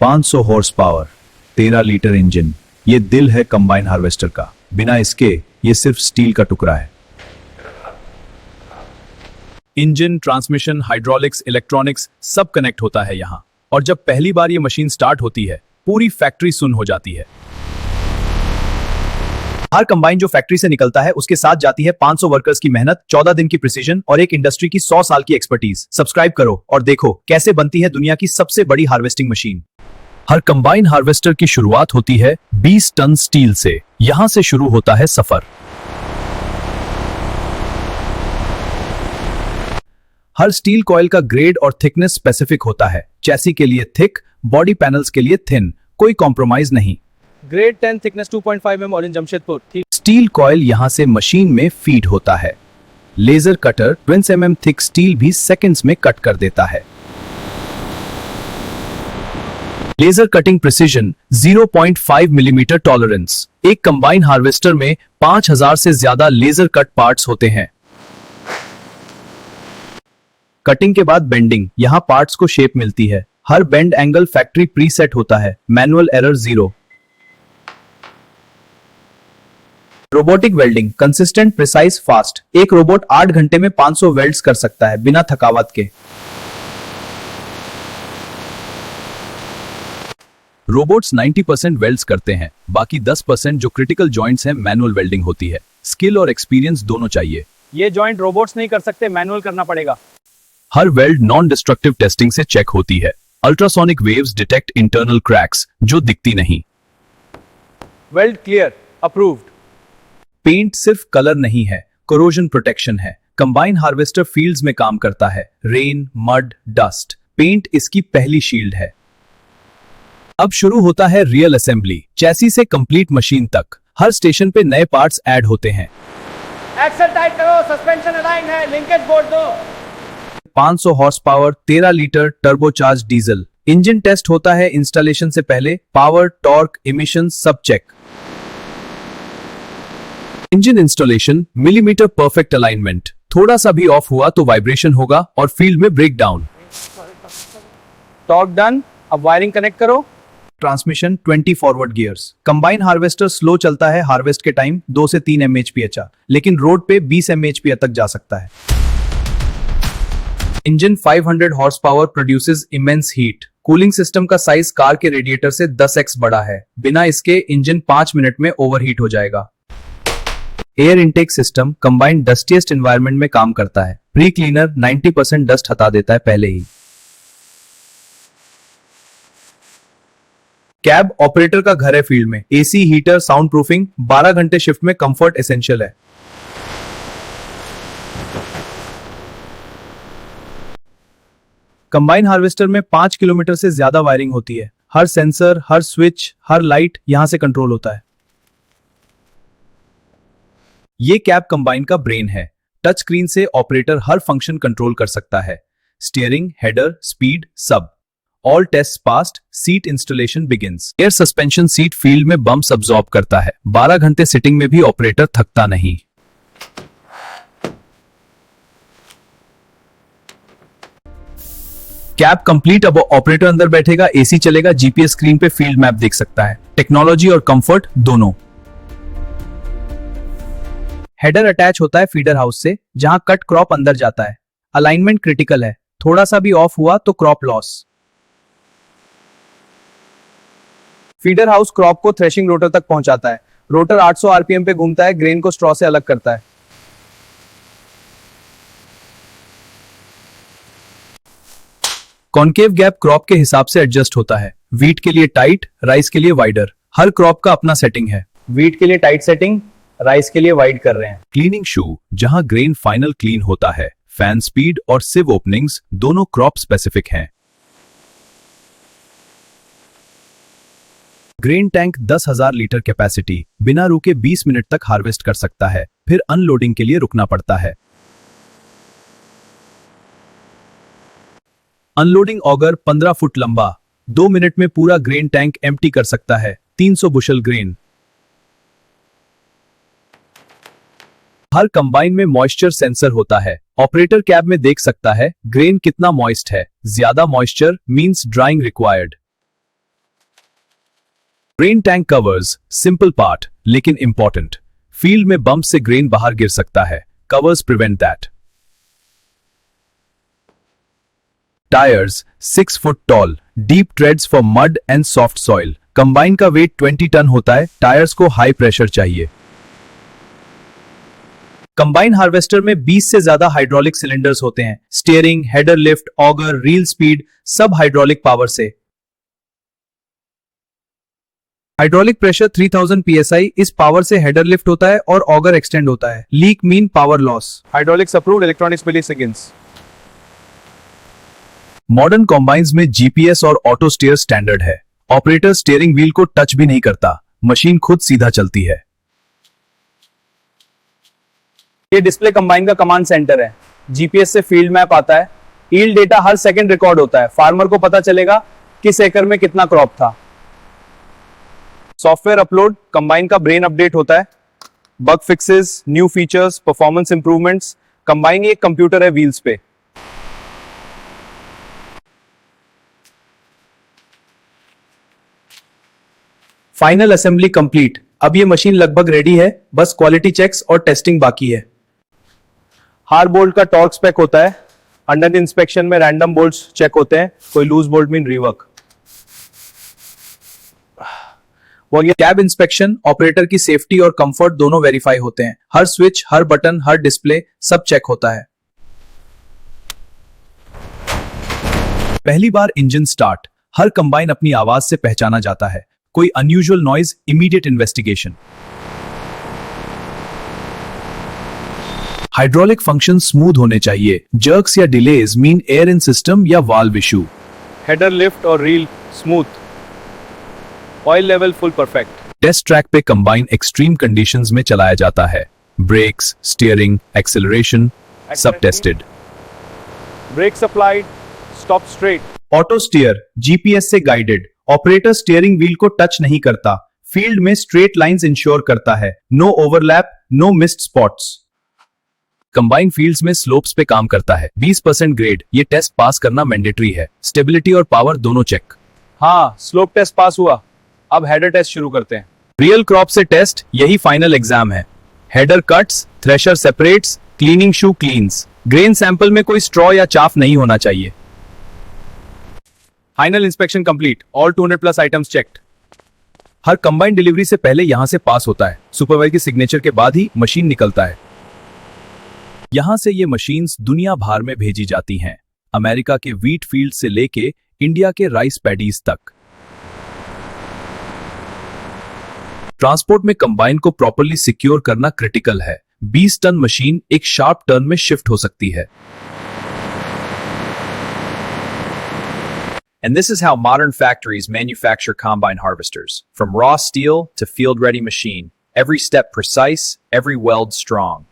500 horse power, 13 litre engine, ये दिल है कंबाइन हार्वेस्टर का। बिना इसके ये सिर्फ स्टील का टुकड़ा है। इंजन, ट्रांसमिशन, हाइड्रोलिक्स, इलेक्ट्रॉनिक्स सब कनेक्ट होता है यहाँ। और जब पहली बार ये मशीन स्टार्ट होती है, पूरी फैक्ट्री सुन हो जाती है। हर कंबाइन जो फैक्ट्री से निकलता है उसके साथ जाती है 500 वर्कर्स की मेहनत, 14 दिन की प्रिसीजन और एक इंडस्ट्री की 100 साल की एक्सपर्टीज। सब्सक्राइब करो और देखो कैसे बनती है दुनिया की सबसे बड़ी हार्वेस्टिंग मशीन। हर कंबाइन हार्वेस्टर की शुरुआत होती है 20 टन स्टील से। यहां से शुरू होता है सफर। हर स्टील कॉइल का ग्रेड और थिकनेस स्पेसिफिक होता है। चैसी के लिए थिक, बॉडी पैनल्स के लिए थिन, कोई कॉम्प्रोमाइज नहीं। Grade 10 thickness 2.5 mm all in Jamshedpur. Steel coil यहां से मशीन में फीड होता है। Laser cutter 20 mm thick steel भी सेकंड्स में कट कर देता है। Laser cutting precision 0.5 millimetre tolerance. एक कंबाइन हार्वेस्टर में 5000 से ज्यादा लेजर कट पार्ट्स होते हैं। कटिंग के बाद बेंडिंग, यहां पार्ट्स को शेप मिलती है। हर बेंड एंगल फैक्ट्री प्रीसेट होता है। Manual error 0। Robotic welding, consistent, precise, fast. एक रोबोट 8 घंटे में 500 वेल्ड्स कर सकता है बिना थकावट के। रोबोट्स 90% वेल्ड्स करते हैं, बाकी 10% जो क्रिटिकल जॉइंट्स हैं मैनुअल वेल्डिंग होती है। स्किल और एक्सपीरियंस दोनों चाहिए। ये जॉइंट रोबोट्स नहीं कर सकते, मैनुअल करना पड़ेगा। हर वेल्ड नॉन डिस्ट्रक्टिव टेस्टिंग से चेक होती है। Ultrasonic waves detect internal cracks जो दिखती नहीं। Weld clear, approved. पेंट सिर्फ कलर नहीं है, कोरोजन प्रोटेक्शन है। कंबाइन हार्वेस्टर फील्ड्स में काम करता है। रेन, मड, डस्ट, पेंट इसकी पहली शील्ड है। अब शुरू होता है रियल असेंबली, चैसी से कंप्लीट मशीन तक। हर स्टेशन पे नए पार्ट्स ऐड होते हैं। एक्सल टाइट करो, सस्पेंशन अलाइन है, लिंकेज बोर्ड दो। 500 horse power, 13 litre turbocharge diesel. Engine test होता है इंस्टॉलेशन से पहले। पावर, टॉर्क, इमिशन सब check. Engine installation, millimetre perfect alignment. थोड़ा सा भी ऑफ हुआ तो वाइब्रेशन होगा और फील्ड में ब्रेक डाउन। टॉर्क डन, अब वायरिंग कनेक्ट करो। Transmission 20 forward gears. Combine harvester slow चलता है हार्वेस्ट के टाइम 2 से 3 mhp अच्छा, लेकिन रोड पे 20 mhp तक जा सकता है। Engine 500 horse power produces immense heat. Cooling system का साइज कार के रेडिएटर से 10x बड़ा है। बिना इसके इंजन 5 मिनट में ओवरहीट हो जाएगा। Air intake system combined dustiest environment में काम करता है। प्री क्लीनर 90% डस्ट हटा देता है पहले ही। कैब ऑपरेटर का घर है फील्ड में। एसी, हीटर, साउंड प्रूफिंग, 12 घंटे शिफ्ट में कंफर्ट एसेंशियल है। कंबाइन हार्वेस्टर में 5 किलोमीटर से ज्यादा वायरिंग होती है। हर सेंसर, हर स्विच, हर लाइट यहां से कंट्रोल होता है। ये कैब कंबाइन का ब्रेन है। टच स्क्रीन से ऑपरेटर हर फंक्शन कंट्रोल कर सकता है। स्टीयरिंग, हेडर, स्पीड सब। All test passed, seat installation begins. Air suspension seat field में बम्प्स अब्सॉर्ब करता है। 12 घंटे सिटिंग में भी ऑपरेटर थकता नहीं। कैब कंप्लीट, अब ऑपरेटर अंदर बैठेगा, एसी चलेगा, जीपीएस स्क्रीन पे फील्ड मैप देख सकता है। टेक्नोलॉजी और कंफर्ट दोनों। हेडर अटैच होता है फीडर हाउस से, जहां कट क्रॉप अंदर जाता है। अलाइनमेंट क्रिटिकल है, थोड़ा सा भी ऑफ हुआ तो crop loss. Feeder house crop को थ्रेशिंग रोटर तक पहुंचाता है। रोटर 800 आरपीएम पे घूमता है, ग्रेन को स्ट्रॉ से अलग करता है। कॉन्केव गैप क्रॉप के हिसाब से एडजस्ट होता है। वीट के लिए टाइट, राइस के लिए वाइडर। हर क्रॉप का अपना सेटिंग है। वीट के लिए टाइट सेटिंग, राइस के लिए वाइड कर रहे हैं। क्लीनिंग शू, जहां ग्रेन फाइनल क्लीन होता है। फैन स्पीड और सिव ओपनिंग्स दोनों क्रॉप स्पेसिफिक हैं। ग्रेन टैंक 10,000 लीटर कैपेसिटी, बिना रुके 20 मिनट तक हार्वेस्ट कर सकता है, फिर अनलोडिंग के लिए रुकना पड़ता है। अनलोडिंग ऑगर 15 फुट लंबा, 2 मिनट में पूरा ग्रेन टैंक एम्प्टी कर सकता है। 300 बुशल ग्रेन। हर कंबाइन में मॉइस्चर सेंसर होता है। ऑपरेटर कैब में देख सकता है ग्रेन कितना मॉइस्ट है। ज्यादा moisture means drying required. Grain tank covers simple part लेकिन इंपॉर्टेंट। फील्ड में बम्प से ग्रेन बाहर गिर सकता है, covers prevent that. Tyres 6 foot tall, deep treads for mud and soft soil. Combine का वेट 20 टन होता है, टायर्स को हाई प्रेशर चाहिए। कंबाइन हार्वेस्टर में 20 से ज्यादा हाइड्रोलिक सिलेंडर्स होते हैं। Steering, header lift, auger, reel speed सब हाइड्रोलिक पावर से। हाइड्रोलिक प्रेशर 3000 psi, इस पावर से हेडर लिफ्ट होता है और ऑगर एक्सटेंड होता है। Leak mean power loss. Hydraulics approved, electronics fully seconds. Modern combines में जीपीएस और ऑटो स्टीयर स्टैंडर्ड है। ऑपरेटर स्टीयरिंग व्हील को टच भी नहीं करता, मशीन खुद सीधा चलती है। ये डिस्प्ले कंबाइन का कमांड सेंटर है। जीपीएस से फील्ड मैप आता है। यील्ड डेटा हर सेकंड रिकॉर्ड होता है। फार्मर को पता चलेगा किस एकड़ में कितना क्रॉप था। सॉफ्टवेयर अपलोड, कंबाइन का ब्रेन अपडेट होता है। Bug fixes, new features, performance improvements. Combine एक कंप्यूटर है व्हील्स पे। Final assembly complete. अब ये मशीन लगभग रेडी है, बस क्वालिटी चेक्स और टेस्टिंग बाकी है। हार बोल्ट का टॉर्क स्पेक होता है। अंडर इंस्पेक्शन में रैंडम बोल्ट्स चेक होते हैं, कोई लूज बोल्ट मीन रीवर्क। और ये कैब इंस्पेक्शन, ऑपरेटर की सेफ्टी और कंफर्ट दोनों वेरीफाई होते हैं। हर स्विच, हर बटन, हर डिस्प्ले सब चेक होता है। पहली बार इंजन स्टार्ट, हर कंबाइन अपनी आवाज से पहचाना जाता है। कोई unusual noise, immediate investigation. Hydraulic function smooth होने चाहिए। जर्क्स या delays mean air in system या वाल्व इशू। हेडर लिफ्ट और reel smooth. Oil level full perfect. Test track पे कंबाइन एक्सट्रीम कंडीशंस में चलाया जाता है। ब्रेक्स, स्टीयरिंग, एक्सेलरेशन सब टेस्टेड। Brake applied, stop straight. Auto steer, GPS से गाइडेड। ऑपरेटर स्टीयरिंग व्हील को टच नहीं करता, फील्ड में स्ट्रेट लाइंस इंश्योर करता है। No overlap, no missed spots. Combine fields में स्लोप्स पे काम करता है। 20% ग्रेड, ये टेस्ट पास करना मैंडेटरी है। स्टेबिलिटी और पावर दोनों चेक। हाँ, स्लोप टेस्ट पास हुआ। अब हेडर टेस्ट शुरू करते हैं। रियल क्रॉप से टेस्ट, यही फाइनल एग्जाम है। Header cuts, thresher separates, cleaning shoe cleans. Grain sample में कोई स्ट्रॉ या चाफ नहीं होना चाहिए। Final inspection complete, all 200+ items checked. हर कंबाइन डिलीवरी से पहले यहां से पास होता है। सुपरवाइजर के सिग्नेचर के बाद ही मशीन निकलता है। यहां से ये मशीन्स दुनिया भर में भेजी जाती हैं, अमेरिका के व्हीट फील्ड से लेके इंडिया के राइस पैडीज तक। ट्रांसपोर्ट में कंबाइन को प्रॉपर्ली सिक्योर करना क्रिटिकल है। 20 टन मशीन एक शार्प टर्न में शिफ्ट हो सकती है। And this is how modern factories manufacture combine harvesters. From raw steel to field-ready machine, every step precise, every weld strong.